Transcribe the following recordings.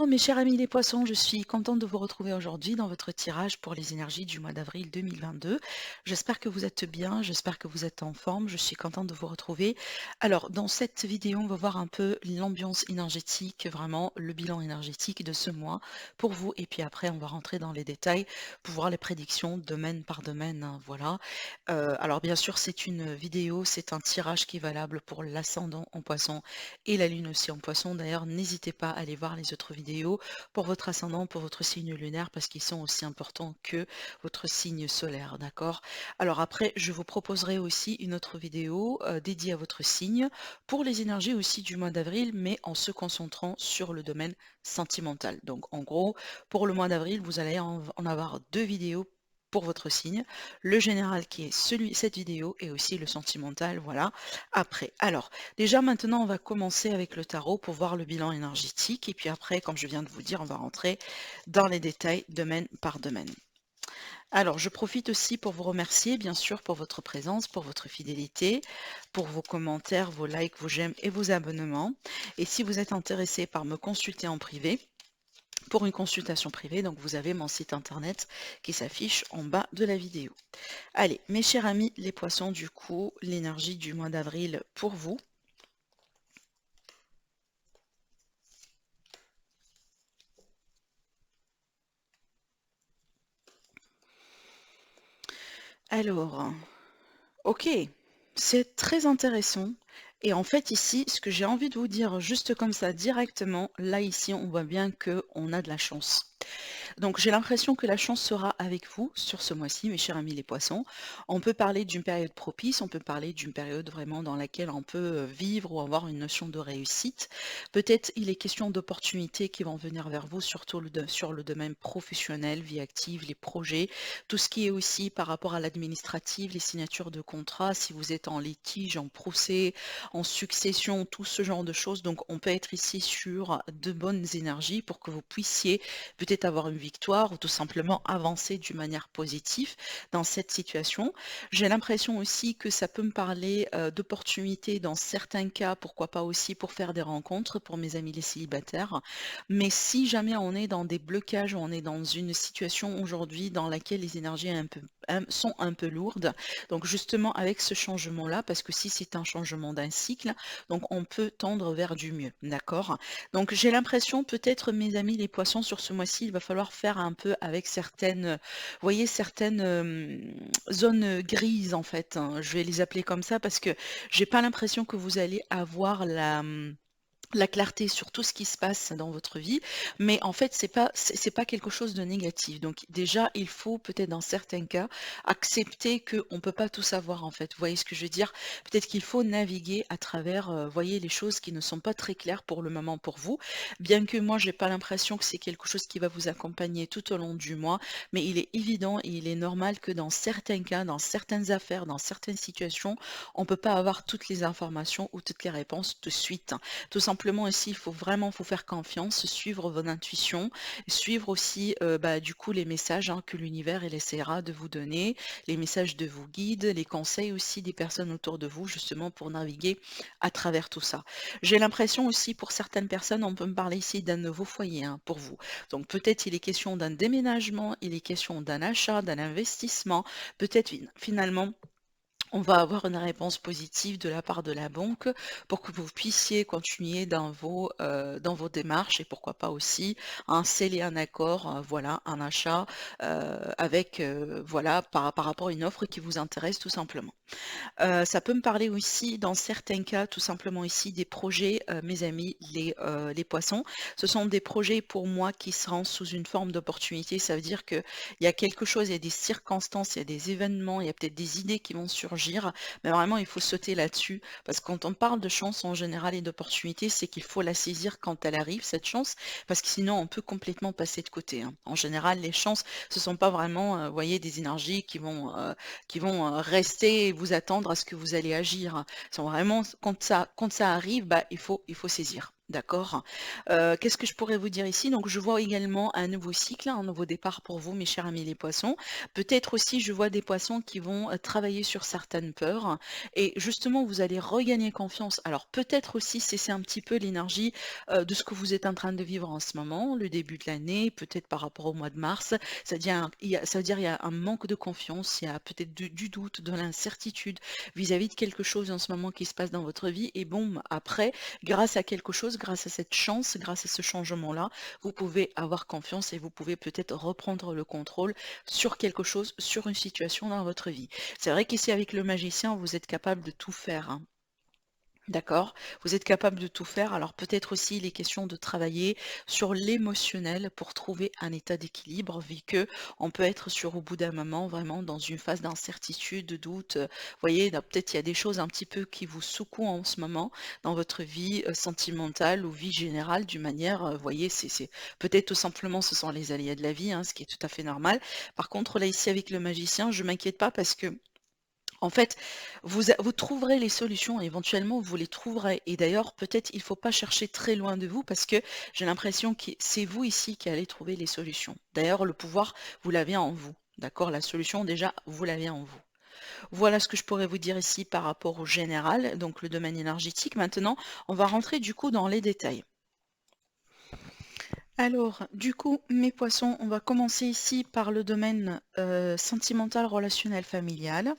Alors, mes chers amis les poissons, je suis contente de vous retrouver aujourd'hui dans votre tirage pour les énergies du mois d'avril 2022. J'espère que vous êtes bien, j'espère que vous êtes en forme, je suis contente de vous retrouver. Alors, dans cette vidéo, on va voir un peu l'ambiance énergétique, vraiment le bilan énergétique de ce mois pour vous. Et puis après, on va rentrer dans les détails pour voir les prédictions domaine par domaine, hein, voilà. Alors, bien sûr, c'est une vidéo, c'est un tirage qui est valable pour l'ascendant en poisson et la lune aussi en poisson. D'ailleurs, n'hésitez pas à aller voir les autres vidéos pour votre ascendant, pour votre signe lunaire, parce qu'ils sont aussi importants que votre signe solaire, d'accord? Alors après, je vous proposerai aussi une autre vidéo dédiée à votre signe pour les énergies aussi du mois d'avril, mais en se concentrant sur le domaine sentimental. Donc en gros, pour le mois d'avril, vous allez en avoir deux vidéos pour votre signe, le général qui est cette vidéo et aussi le sentimental, voilà, après. Alors, déjà maintenant, on va commencer avec le tarot pour voir le bilan énergétique et puis après, comme je viens de vous dire, on va rentrer dans les détails domaine par domaine. Alors, je profite aussi pour vous remercier, bien sûr, pour votre présence, pour votre fidélité, pour vos commentaires, vos likes, vos j'aime et vos abonnements. Et si vous êtes intéressé par me consulter en privé, pour une consultation privée, donc vous avez mon site internet qui s'affiche en bas de la vidéo. Allez, mes chers amis les poissons, du coup, l'énergie du mois d'avril pour vous. Alors, ok, c'est très intéressant. Et en fait, ici, ce que j'ai envie de vous dire juste comme ça, directement, là, ici, on voit bien qu'on a de la chance. Donc j'ai l'impression que la chance sera avec vous sur ce mois-ci, mes chers amis les poissons. On peut parler d'une période propice, on peut parler d'une période vraiment dans laquelle on peut vivre ou avoir une notion de réussite. Peut-être il est question d'opportunités qui vont venir vers vous, surtout sur le domaine professionnel, vie active, les projets, tout ce qui est aussi par rapport à l'administratif, les signatures de contrats, si vous êtes en litige, en procès, en succession, tout ce genre de choses. Donc on peut être ici sur de bonnes énergies pour que vous puissiez peut-être avoir une victoire ou tout simplement avancer d'une manière positive dans cette situation. J'ai l'impression aussi que ça peut me parler d'opportunités dans certains cas, pourquoi pas aussi pour faire des rencontres pour mes amis les célibataires. Mais si jamais on est dans des blocages, on est dans une situation aujourd'hui dans laquelle les énergies sont un peu lourdes, donc justement avec ce changement-là, parce que si c'est un changement d'un cycle, donc on peut tendre vers du mieux, d'accord? Donc j'ai l'impression peut-être mes amis les poissons sur ce mois-ci, il va falloir faire un peu avec certaines, vous voyez certaines zones grises en fait, hein. Je vais les appeler comme ça parce que j'ai pas l'impression que vous allez avoir la clarté sur tout ce qui se passe dans votre vie, mais en fait, c'est pas quelque chose de négatif. Donc déjà, il faut peut-être dans certains cas accepter qu'on ne peut pas tout savoir en fait. Vous voyez ce que je veux dire? Peut-être qu'il faut naviguer à travers, voyez, les choses qui ne sont pas très claires pour le moment pour vous. Bien que moi, j'ai pas l'impression que c'est quelque chose qui va vous accompagner tout au long du mois, mais il est évident et il est normal que dans certains cas, dans certaines affaires, dans certaines situations, on ne peut pas avoir toutes les informations ou toutes les réponses de suite. Tout simplement ici, il faut vraiment vous faire confiance, suivre votre intuition, suivre aussi bah, du coup les messages hein, que l'univers il essaiera de vous donner, les messages de vos guides, les conseils aussi des personnes autour de vous justement pour naviguer à travers tout ça. J'ai l'impression aussi pour certaines personnes, on peut me parler ici d'un nouveau foyer hein, pour vous. Donc peut-être il est question d'un déménagement, il est question d'un achat, d'un investissement, peut-être finalement on va avoir une réponse positive de la part de la banque pour que vous puissiez continuer dans vos démarches et pourquoi pas aussi un sceller un accord, voilà, un achat avec voilà par rapport à une offre qui vous intéresse tout simplement. Ça peut me parler aussi dans certains cas, tout simplement ici, des projets, mes amis, les poissons. Ce sont des projets pour moi qui seront sous une forme d'opportunité. Ça veut dire qu'il y a quelque chose, il y a des circonstances, il y a des événements, il y a peut-être des idées qui vont surgir, mais vraiment il faut sauter là-dessus. Parce que quand on parle de chance en général et d'opportunité, c'est qu'il faut la saisir quand elle arrive, cette chance, parce que sinon on peut complètement passer de côté, hein. En général, les chances, ce sont pas vraiment, vous voyez, des énergies qui vont rester et vous attendre à ce que vous allez agir. Sont vraiment, quand ça arrive, bah, il faut saisir. D'accord. Qu'est-ce que je pourrais vous dire ici? Donc je vois également un nouveau cycle, un nouveau départ pour vous, mes chers amis les poissons. Peut-être aussi, je vois des poissons qui vont, travailler sur certaines peurs et justement, vous allez regagner confiance. Alors peut-être aussi c'est un petit peu l'énergie, de ce que vous êtes en train de vivre en ce moment, le début de l'année, peut-être par rapport au mois de mars. C'est-à-dire ça veut dire il y a un manque de confiance, il y a peut-être du doute, de l'incertitude vis-à-vis de quelque chose en ce moment qui se passe dans votre vie et boum, après grâce à quelque chose, grâce à cette chance, grâce à ce changement-là, vous pouvez avoir confiance et vous pouvez peut-être reprendre le contrôle sur quelque chose, sur une situation dans votre vie. C'est vrai qu'ici avec le magicien, vous êtes capable de tout faire, hein. D'accord? Vous êtes capable de tout faire. Alors peut-être aussi les questions de travailler sur l'émotionnel pour trouver un état d'équilibre, vu que on peut être sur au bout d'un moment vraiment dans une phase d'incertitude, de doute. Vous voyez, peut-être il y a des choses un petit peu qui vous secouent en ce moment dans votre vie sentimentale ou vie générale d'une manière, vous voyez, c'est peut-être tout simplement ce sont les aléas de la vie, hein, ce qui est tout à fait normal. Par contre, là ici avec le magicien, je m'inquiète pas parce que en fait, vous trouverez les solutions, éventuellement vous les trouverez et d'ailleurs peut-être il ne faut pas chercher très loin de vous parce que j'ai l'impression que c'est vous ici qui allez trouver les solutions. D'ailleurs le pouvoir, vous l'avez en vous, d'accord? La solution déjà, vous l'avez en vous. Voilà ce que je pourrais vous dire ici par rapport au général, donc le domaine énergétique. Maintenant, on va rentrer du coup dans les détails. Alors, du coup, mes poissons, on va commencer ici par le domaine sentimental, relationnel, familial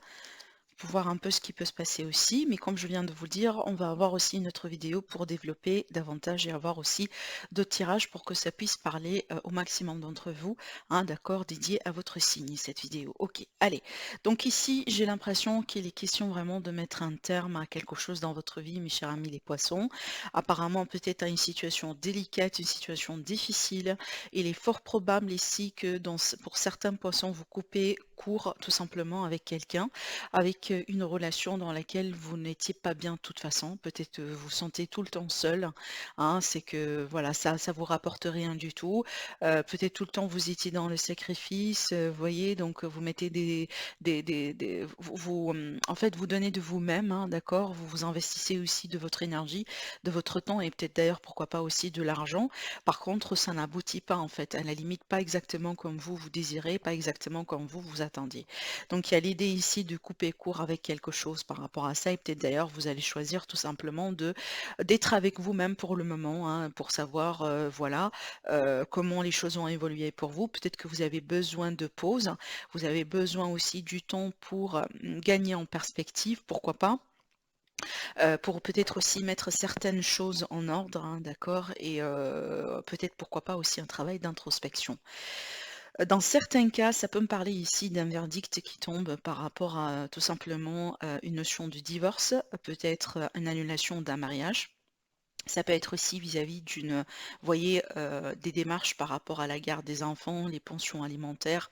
pour voir un peu ce qui peut se passer aussi. Mais comme je viens de vous le dire, on va avoir aussi une autre vidéo pour développer davantage et avoir aussi d'autres tirages pour que ça puisse parler au maximum d'entre vous, hein, d'accord, dédié à votre signe, cette vidéo. Ok, allez. Donc ici, j'ai l'impression qu'il est question vraiment de mettre un terme à quelque chose dans votre vie, mes chers amis les poissons. Apparemment, peut-être à une situation délicate, une situation difficile. Il est fort probable ici que pour certains poissons, vous coupez court tout simplement avec quelqu'un avec une relation dans laquelle vous n'étiez pas bien de toute façon. Peut-être vous vous sentez tout le temps seul, hein, c'est que voilà, ça vous rapporte rien du tout. Peut-être tout le temps vous étiez dans le sacrifice, vous voyez, donc vous mettez en fait, vous donnez de vous-même, hein, d'accord? Vous vous investissez aussi de votre énergie, de votre temps et peut-être d'ailleurs, pourquoi pas aussi de l'argent. Par contre, ça n'aboutit pas en fait, à la limite pas exactement comme vous désirez, pas exactement comme vous attendiez. Donc il y a l'idée ici de couper court avec quelque chose par rapport à ça et peut-être d'ailleurs vous allez choisir tout simplement d'être avec vous-même pour le moment, hein, pour savoir voilà comment les choses ont évolué pour vous. Peut-être que vous avez besoin de pause, vous avez besoin aussi du temps pour gagner en perspective, pourquoi pas, pour peut-être aussi mettre certaines choses en ordre, hein, d'accord, et peut-être pourquoi pas aussi un travail d'introspection. Dans certains cas, ça peut me parler ici d'un verdict qui tombe par rapport à tout simplement une notion de divorce, peut-être une annulation d'un mariage. Ça peut être aussi vis-à-vis d'une, vous voyez, des démarches par rapport à la garde des enfants, les pensions alimentaires,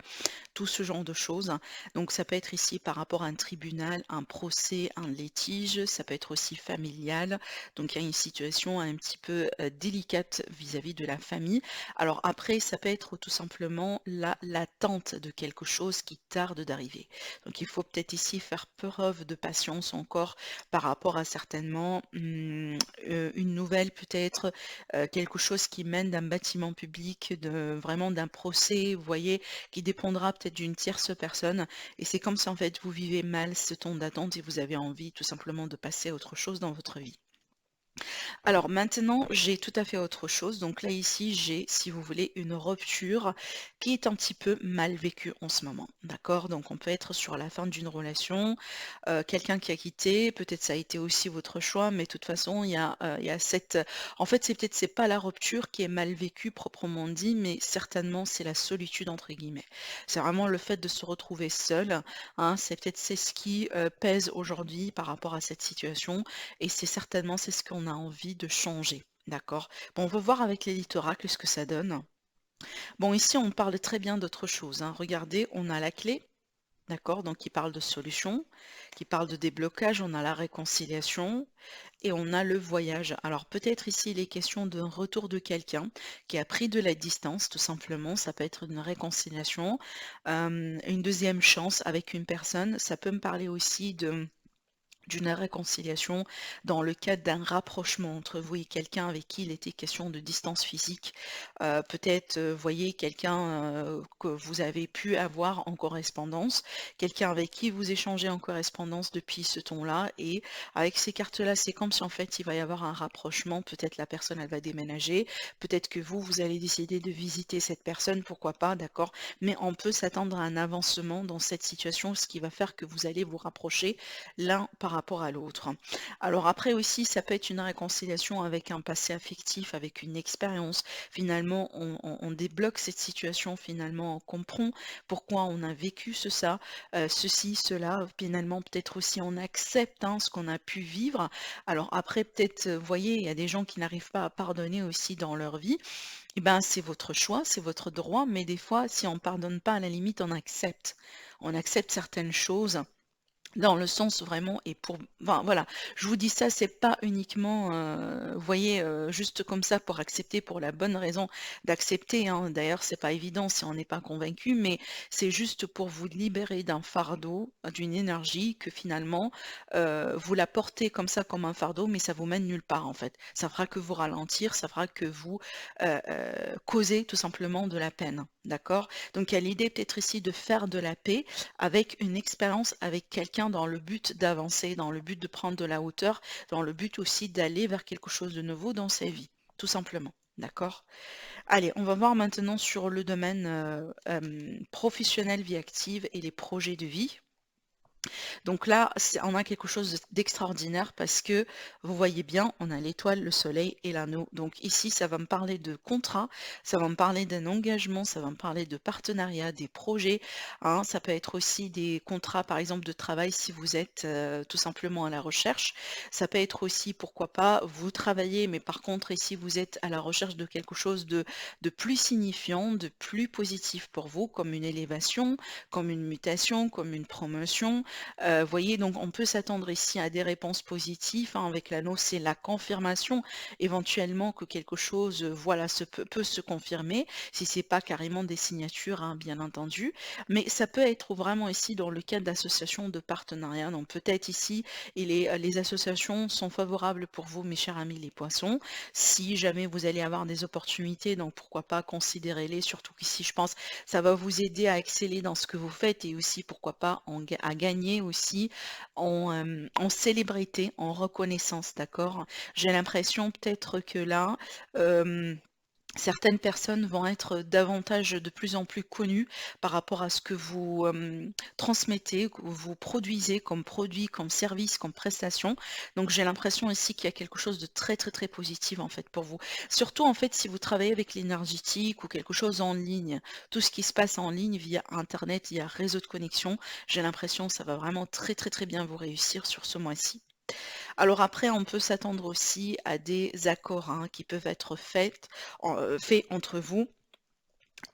tout ce genre de choses. Donc ça peut être ici par rapport à un tribunal, un procès, un litige, ça peut être aussi familial. Donc il y a une situation un petit peu délicate vis-à-vis de la famille. Alors après, ça peut être tout simplement l'attente de quelque chose qui tarde d'arriver. Donc il faut peut-être ici faire preuve de patience encore par rapport à certainement une nouvelle peut-être, quelque chose qui mène d'un bâtiment public, vraiment d'un procès, vous voyez, qui dépendra peut-être d'une tierce personne et c'est comme si en fait vous vivez mal ce temps d'attente et vous avez envie tout simplement de passer à autre chose dans votre vie. Alors maintenant, j'ai tout à fait autre chose. Donc là, ici, j'ai, si vous voulez, une rupture qui est un petit peu mal vécue en ce moment. D'accord? Donc on peut être sur la fin d'une relation, quelqu'un qui a quitté, peut-être ça a été aussi votre choix, mais de toute façon, il y a cette... En fait, c'est pas la rupture qui est mal vécue proprement dit, mais certainement c'est la solitude entre guillemets. C'est vraiment le fait de se retrouver seul, hein, c'est ce qui pèse aujourd'hui par rapport à cette situation et c'est certainement c'est ce qu'on a envie de changer. D'accord? Bon, on va voir avec l'élite oracle ce que ça donne. Bon, ici, on parle très bien d'autre chose, hein. Regardez, on a la clé, d'accord? Donc, qui parle de solution, qui parle de déblocage, on a la réconciliation et on a le voyage. Alors, peut-être ici, il est question d'un retour de quelqu'un qui a pris de la distance, tout simplement. Ça peut être une réconciliation, une deuxième chance avec une personne. Ça peut me parler aussi d'une réconciliation dans le cadre d'un rapprochement entre vous et quelqu'un avec qui il était question de distance physique. Peut-être, voyez quelqu'un, que vous avez pu avoir en correspondance, quelqu'un avec qui vous échangez en correspondance depuis ce temps-là et avec ces cartes-là, c'est comme si en fait il va y avoir un rapprochement. Peut-être la personne elle va déménager, peut-être que vous allez décider de visiter cette personne, pourquoi pas, d'accord? Mais on peut s'attendre à un avancement dans cette situation, ce qui va faire que vous allez vous rapprocher l'un par rapport à l'autre. Alors après aussi, ça peut être une réconciliation avec un passé affectif, avec une expérience. Finalement, on débloque cette situation, finalement, on comprend pourquoi on a vécu ceci, cela. Finalement, peut-être aussi on accepte ce qu'on a pu vivre. Alors après, peut-être, vous voyez, il y a des gens qui n'arrivent pas à pardonner aussi dans leur vie. Eh ben, c'est votre choix, c'est votre droit, mais des fois, si on pardonne pas, à la limite, on accepte. On accepte certaines choses dans le sens vraiment et pour enfin voilà, je vous dis ça, c'est pas uniquement, vous voyez, juste comme ça pour accepter pour la bonne raison d'accepter, hein. D'ailleurs, c'est pas évident si on n'est pas convaincu, mais c'est juste pour vous libérer d'un fardeau, d'une énergie que finalement, vous la portez comme ça, comme un fardeau, mais ça vous mène nulle part en fait. Ça fera que vous ralentir, ça fera que vous, causer tout simplement de la peine, d'accord? Donc il y a l'idée peut-être ici de faire de la paix avec une expérience avec quelqu'un dans le but d'avancer, dans le but de prendre de la hauteur, dans le but aussi d'aller vers quelque chose de nouveau dans sa vie, tout simplement. D'accord? Allez, on va voir maintenant sur le domaine professionnel, vie active et les projets de vie. Donc là, on a quelque chose d'extraordinaire parce que vous voyez bien, on a l'étoile, le soleil et l'anneau. Donc ici, ça va me parler de contrat, ça va me parler d'un engagement, ça va me parler de partenariat, des projets, hein. Ça peut être aussi des contrats, par exemple, de travail si vous êtes tout simplement à la recherche. Ça peut être aussi, pourquoi pas, vous travaillez, mais par contre, ici, vous êtes à la recherche de quelque chose de plus signifiant, de plus positif pour vous, comme une élévation, comme une mutation, comme une promotion. Voyez, donc on peut s'attendre ici à des réponses positives, hein. Avec l'anneau, c'est la confirmation éventuellement que quelque chose, voilà, peut se confirmer, si c'est pas carrément des signatures, hein, bien entendu. Mais ça peut être vraiment ici dans le cadre d'associations de partenariat. Donc peut-être ici, les associations sont favorables pour vous, mes chers amis les poissons. Si jamais vous allez avoir des opportunités, donc pourquoi pas considérez-les, surtout qu'ici, je pense, ça va vous aider à exceller dans ce que vous faites et aussi, pourquoi pas, à gagner aussi en célébrité, en reconnaissance, d'accord? J'ai l'impression peut-être que là, euh, certaines personnes vont être davantage de plus en plus connues par rapport à ce que vous transmettez, que vous produisez comme produit, comme service, comme prestation. Donc j'ai l'impression ici qu'il y a quelque chose de très très très positif en fait pour vous. Surtout en fait si vous travaillez avec l'énergétique ou quelque chose en ligne, tout ce qui se passe en ligne via Internet, via réseau de connexion, j'ai l'impression que ça va vraiment très très très bien vous réussir sur ce mois-ci. Alors après, on peut s'attendre aussi à des accords, hein, qui peuvent être faits entre vous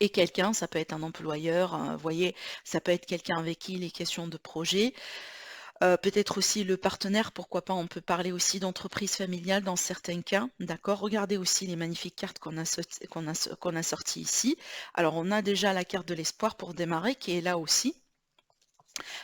et quelqu'un, ça peut être un employeur, vous voyez, ça peut être quelqu'un avec qui il est question de projet, peut-être aussi le partenaire, pourquoi pas, on peut parler aussi d'entreprise familiale dans certains cas, d'accord? Regardez aussi les magnifiques cartes qu'on a sorties ici. Alors on a déjà la carte de l'espoir pour démarrer qui est là aussi.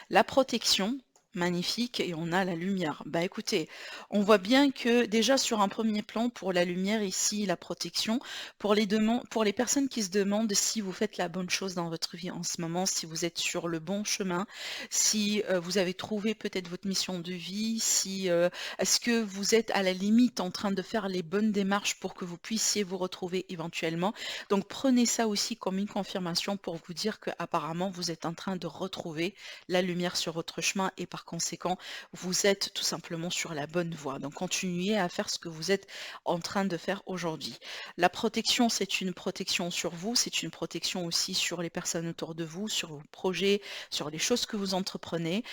La protection, magnifique, et on a la lumière. Bah écoutez, on voit bien que déjà sur un premier plan, pour la lumière ici, la protection, pour les personnes qui se demandent si vous faites la bonne chose dans votre vie en ce moment, si vous êtes sur le bon chemin, si vous avez trouvé peut-être votre mission de vie, si est-ce que vous êtes à la limite en train de faire les bonnes démarches pour que vous puissiez vous retrouver éventuellement. Donc prenez ça aussi comme une confirmation pour vous dire que apparemment vous êtes en train de retrouver la lumière sur votre chemin et par conséquent, vous êtes tout simplement sur la bonne voie. Donc continuez à faire ce que vous êtes en train de faire aujourd'hui. La protection, c'est une protection sur vous, c'est une protection aussi sur les personnes autour de vous, sur vos projets, sur les choses que vous entreprenez.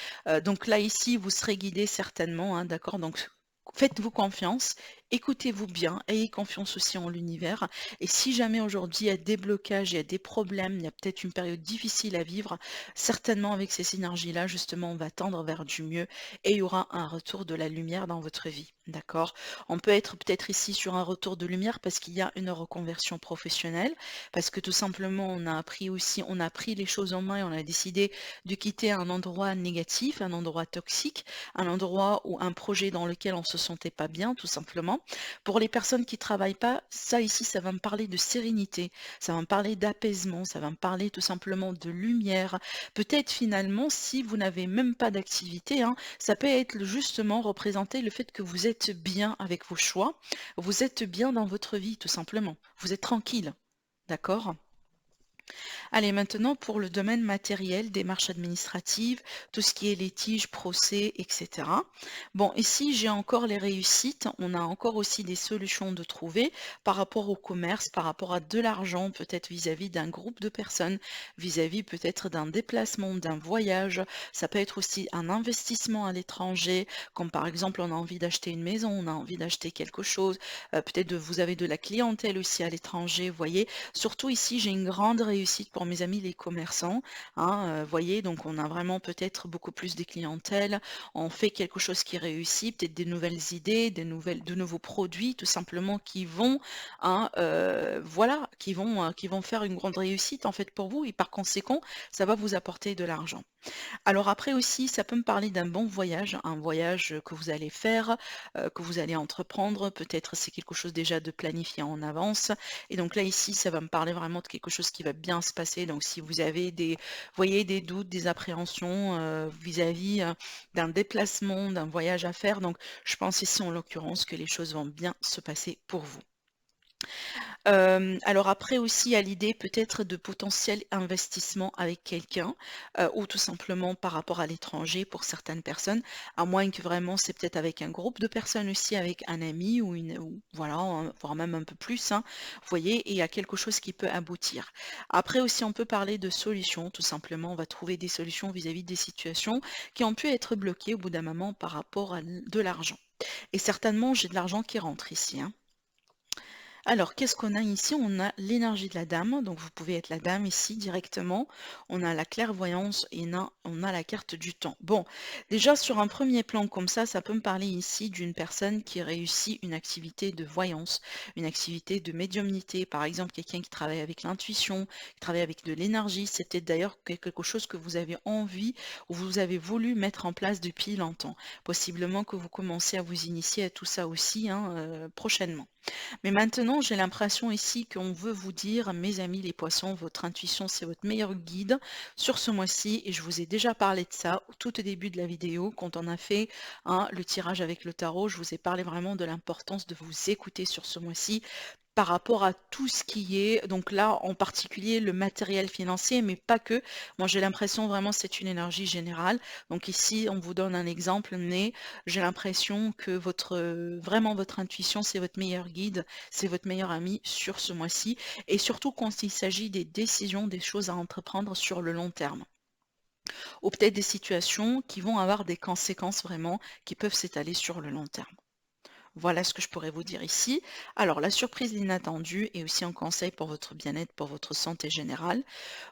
Donc là, ici, vous serez guidé certainement, hein, d'accord? Donc faites-vous confiance Écoutez-vous bien, ayez confiance aussi en l'univers. Et si jamais aujourd'hui il y a des blocages, il y a des problèmes, il y a peut-être une période difficile à vivre, certainement avec ces énergies-là, justement, on va tendre vers du mieux et il y aura un retour de la lumière dans votre vie. D'accord? On peut être peut-être ici sur un retour de lumière parce qu'il y a une reconversion professionnelle, parce que tout simplement on a appris aussi, on a pris les choses en main et on a décidé de quitter un endroit négatif, un endroit toxique, un endroit ou un projet dans lequel on se sentait pas bien, tout simplement. Pour les personnes qui travaillent pas, ça ici, ça va me parler de sérénité, ça va me parler d'apaisement, ça va me parler tout simplement de lumière. Peut-être finalement, si vous n'avez même pas d'activité, hein, ça peut être justement représenter le fait que vous êtes bien avec vos choix, vous êtes bien dans votre vie, tout simplement. Vous êtes tranquille. D'accord? Allez, maintenant pour le domaine matériel, démarches administratives, tout ce qui est litige, procès, etc. Bon, ici, j'ai encore les réussites. On a encore aussi des solutions de trouver par rapport au commerce, par rapport à de l'argent, peut-être vis-à-vis d'un groupe de personnes, vis-à-vis peut-être d'un déplacement, d'un voyage. Ça peut être aussi un investissement à l'étranger, comme par exemple, on a envie d'acheter une maison, on a envie d'acheter quelque chose. Peut-être vous avez de la clientèle aussi à l'étranger, vous voyez. Surtout ici, j'ai une grande réussite pour mes amis les commerçants, hein, voyez, donc on a vraiment peut-être beaucoup plus des clientèles, on fait quelque chose qui réussit, peut-être des nouvelles idées, de nouveaux produits tout simplement qui vont, hein, voilà, qui vont faire une grande réussite en fait pour vous et par conséquent, ça va vous apporter de l'argent. Alors après aussi, ça peut me parler d'un bon voyage, un voyage que vous allez faire, que vous allez entreprendre. Peut-être c'est quelque chose déjà de planifié en avance. Et donc là, ici, ça va me parler vraiment de quelque chose qui va bien se passer. Donc si vous avez voyez, des doutes, des appréhensions vis-à-vis d'un déplacement, d'un voyage à faire, donc je pense ici en l'occurrence que les choses vont bien se passer pour vous. Alors après aussi, à l'idée peut-être de potentiels investissements avec quelqu'un, ou tout simplement par rapport à l'étranger pour certaines personnes, à moins que vraiment c'est peut-être avec un groupe de personnes aussi, avec un ami ou voilà, voire même un peu plus, hein, vous voyez? Et il y a quelque chose qui peut aboutir. Après aussi, on peut parler de solutions, tout simplement, on va trouver des solutions vis-à-vis des situations qui ont pu être bloquées au bout d'un moment par rapport à de l'argent. Et certainement, j'ai de l'argent qui rentre ici, hein. Alors, qu'est-ce qu'on a ici? On a l'énergie de la dame, donc vous pouvez être la dame ici directement. On a la clairvoyance et on a la carte du temps. Bon, déjà sur un premier plan comme ça peut me parler ici d'une personne qui réussit une activité de voyance, une activité de médiumnité, par exemple quelqu'un qui travaille avec l'intuition, qui travaille avec de l'énergie. C'est peut-être d'ailleurs quelque chose que vous avez envie ou vous avez voulu mettre en place depuis longtemps. Possiblement que vous commencez à vous initier à tout ça aussi, hein, prochainement. Mais maintenant, j'ai l'impression ici qu'on veut vous dire, mes amis les poissons, votre intuition, c'est votre meilleur guide sur ce mois-ci. Et je vous ai déjà parlé de ça tout au début de la vidéo, quand on a fait, hein, le tirage avec le tarot. Je vous ai parlé vraiment de l'importance de vous écouter sur ce mois-ci par rapport à tout ce qui est, donc là en particulier le matériel financier, mais pas que. Moi j'ai l'impression vraiment c'est une énergie générale. Donc ici on vous donne un exemple, mais j'ai l'impression que vraiment votre intuition c'est votre meilleur guide, c'est votre meilleur ami sur ce mois-ci, et surtout quand il s'agit des décisions, des choses à entreprendre sur le long terme. Ou peut-être des situations qui vont avoir des conséquences vraiment qui peuvent s'étaler sur le long terme. Voilà ce que je pourrais vous dire ici. Alors, la surprise inattendue est aussi un conseil pour votre bien-être, pour votre santé générale.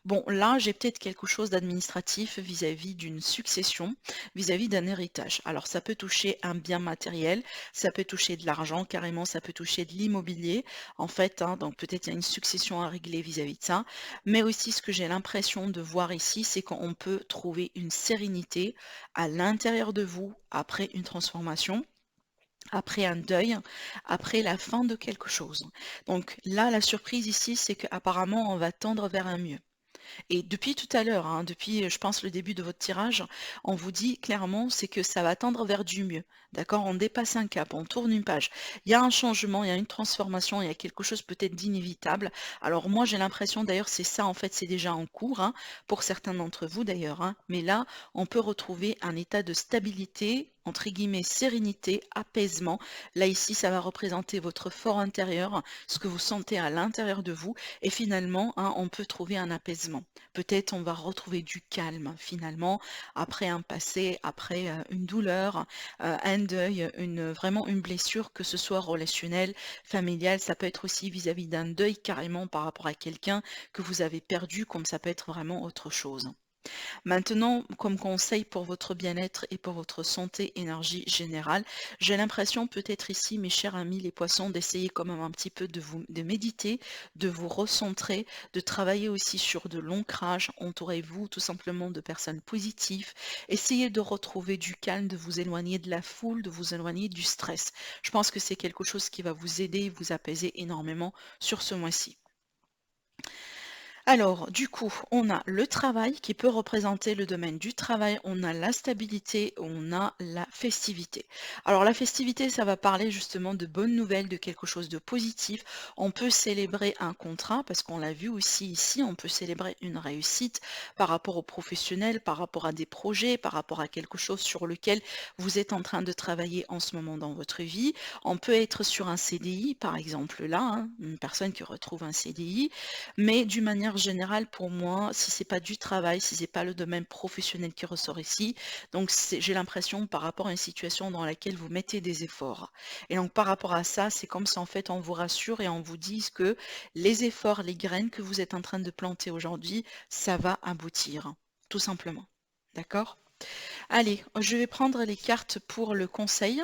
Bon, là, j'ai peut-être quelque chose d'administratif vis-à-vis d'une succession, vis-à-vis d'un héritage. Alors, ça peut toucher un bien matériel, ça peut toucher de l'argent, carrément, ça peut toucher de l'immobilier, en fait, hein, donc peut-être il y a une succession à régler vis-à-vis de ça. Mais aussi, ce que j'ai l'impression de voir ici, c'est qu'on peut trouver une sérénité à l'intérieur de vous après une transformation, après un deuil, après la fin de quelque chose. Donc là, la surprise ici, c'est qu'apparemment, on va tendre vers un mieux. Et depuis tout à l'heure, hein, depuis, je pense, le début de votre tirage, on vous dit clairement, c'est que ça va tendre vers du mieux. D'accord? On dépasse un cap, on tourne une page. Il y a un changement, il y a une transformation, il y a quelque chose peut-être d'inévitable. Alors moi, j'ai l'impression, d'ailleurs, c'est ça, en fait, c'est déjà en cours, hein, pour certains d'entre vous d'ailleurs, hein. Mais là, on peut retrouver un état de stabilité entre guillemets, sérénité, apaisement. Là, ici, ça va représenter votre fort intérieur, ce que vous sentez à l'intérieur de vous. Et finalement, hein, on peut trouver un apaisement. Peut-être on va retrouver du calme, finalement, après un passé, après une douleur, un deuil, vraiment une blessure, que ce soit relationnelle, familiale. Ça peut être aussi vis-à-vis d'un deuil carrément par rapport à quelqu'un que vous avez perdu, comme ça peut être vraiment autre chose. Maintenant, comme conseil pour votre bien-être et pour votre santé, énergie générale, j'ai l'impression peut-être ici, mes chers amis les poissons, d'essayer quand même un petit peu de méditer, de vous recentrer, de travailler aussi sur de l'ancrage. Entourez-vous tout simplement de personnes positives. Essayez de retrouver du calme, de vous éloigner de la foule, de vous éloigner du stress. Je pense que c'est quelque chose qui va vous aider et vous apaiser énormément sur ce mois-ci. Alors, du coup, on a le travail qui peut représenter le domaine du travail, on a la stabilité, on a la festivité. Alors, la festivité, ça va parler justement de bonnes nouvelles, de quelque chose de positif. On peut célébrer un contrat, parce qu'on l'a vu aussi ici, on peut célébrer une réussite par rapport aux professionnels, par rapport à des projets, par rapport à quelque chose sur lequel vous êtes en train de travailler en ce moment dans votre vie. On peut être sur un CDI, par exemple là, hein, une personne qui retrouve un CDI, mais d'une manière générale, pour moi, si c'est pas du travail, si c'est pas le domaine professionnel qui ressort ici, donc j'ai l'impression par rapport à une situation dans laquelle vous mettez des efforts. Et donc par rapport à ça, c'est comme si en fait on vous rassure et on vous dise que les efforts, les graines que vous êtes en train de planter aujourd'hui, ça va aboutir, tout simplement. D'accord? Allez, je vais prendre les cartes pour le conseil.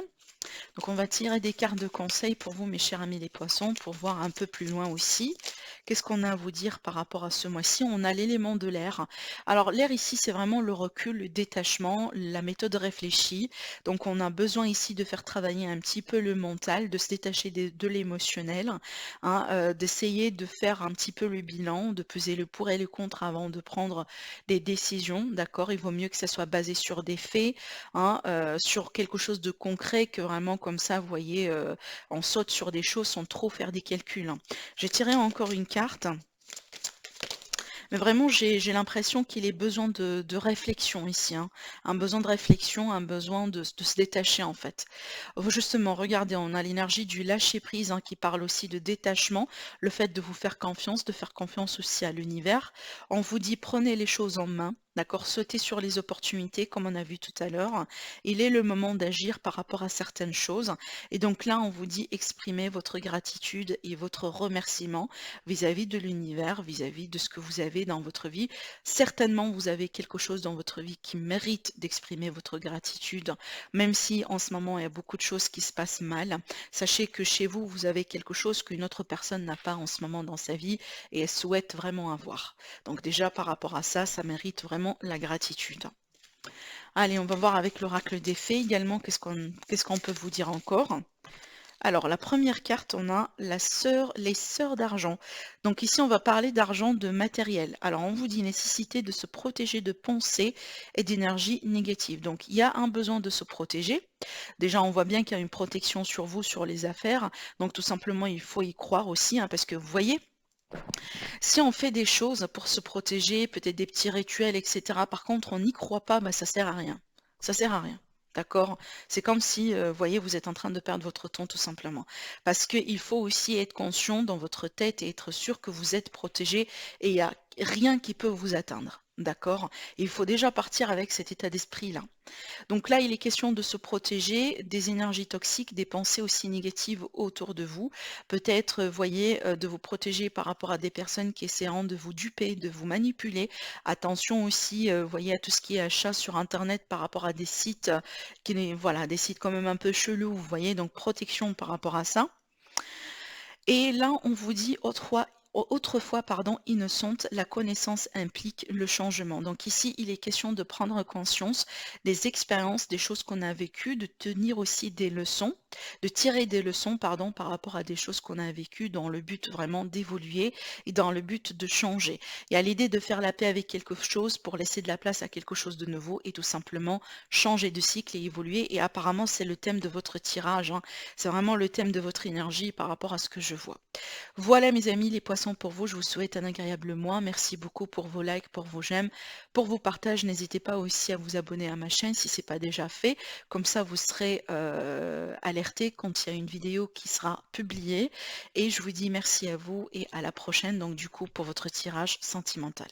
Donc on va tirer des cartes de conseil pour vous, mes chers amis les poissons, pour voir un peu plus loin aussi. Qu'est-ce qu'on a à vous dire par rapport à ce mois-ci? On a l'élément de l'air. Alors l'air ici, c'est vraiment le recul, le détachement, la méthode réfléchie. Donc on a besoin ici de faire travailler un petit peu le mental, de se détacher de l'émotionnel, hein, d'essayer de faire un petit peu le bilan, de peser le pour et le contre avant de prendre des décisions. D'accord? Il vaut mieux que ça soit basé sur des faits, hein, sur quelque chose de concret que vraiment comme ça, vous voyez, on saute sur des choses sans trop faire des calculs, hein. J'ai tiré encore une carte, mais vraiment j'ai l'impression qu'il est besoin de réflexion ici, hein. Un besoin de réflexion, un besoin de se détacher en fait. Justement, regardez, on a l'énergie du lâcher-prise, hein, qui parle aussi de détachement, le fait de vous faire confiance, de faire confiance aussi à l'univers. On vous dit prenez les choses en main. D'accord, sautez sur les opportunités, comme on a vu tout à l'heure. Il est le moment d'agir par rapport à certaines choses. Et donc là, on vous dit exprimez votre gratitude et votre remerciement vis-à-vis de l'univers, vis-à-vis de ce que vous avez dans votre vie. Certainement, vous avez quelque chose dans votre vie qui mérite d'exprimer votre gratitude, même si en ce moment, il y a beaucoup de choses qui se passent mal. Sachez que chez vous, vous avez quelque chose qu'une autre personne n'a pas en ce moment dans sa vie et elle souhaite vraiment avoir. Donc déjà, par rapport à ça, ça mérite vraiment la gratitude. Allez, on va voir avec l'oracle des fées également, qu'est-ce qu'on peut vous dire encore. Alors, la première carte, on a les sœurs d'argent. Donc ici, on va parler d'argent, de matériel. Alors, on vous dit nécessité de se protéger de pensées et d'énergie négative. Donc, il y a un besoin de se protéger. Déjà, on voit bien qu'il y a une protection sur vous, sur les affaires. Donc, tout simplement, il faut y croire aussi, hein, parce que vous voyez, si on fait des choses pour se protéger, peut-être des petits rituels, etc., par contre, on n'y croit pas, bah, ça sert à rien. Ça sert à rien. D'accord? C'est comme si, vous voyez, vous êtes en train de perdre votre temps tout simplement. Parce qu'il faut aussi être conscient dans votre tête et être sûr que vous êtes protégé et il n'y a rien qui peut vous atteindre. D'accord? Il faut déjà partir avec cet état d'esprit-là. Donc là, il est question de se protéger des énergies toxiques, des pensées aussi négatives autour de vous. Peut-être, voyez, de vous protéger par rapport à des personnes qui essaieront de vous duper, de vous manipuler. Attention aussi, voyez, à tout ce qui est achat sur Internet par rapport à des sites, voilà, des sites quand même un peu chelous, vous voyez, donc protection par rapport à ça. Et là, on vous dit autrefois, pardon, innocente, la connaissance implique le changement. Donc ici, il est question de prendre conscience des expériences, des choses qu'on a vécues, de tenir aussi des leçons. de tirer des leçons, pardon, par rapport à des choses qu'on a vécues dans le but vraiment d'évoluer et dans le but de changer. Il y a l'idée de faire la paix avec quelque chose pour laisser de la place à quelque chose de nouveau et tout simplement changer de cycle et évoluer. Et apparemment, c'est le thème de votre tirage, hein. C'est vraiment le thème de votre énergie par rapport à ce que je vois. Voilà mes amis, les poissons pour vous. Je vous souhaite un agréable mois. Merci beaucoup pour vos likes, pour vos j'aime, pour vos partages. N'hésitez pas aussi à vous abonner à ma chaîne si ce n'est pas déjà fait. Comme ça, vous serez alerté quand il y a une vidéo qui sera publiée. Et je vous dis merci à vous et à la prochaine, donc du coup, pour votre tirage sentimental.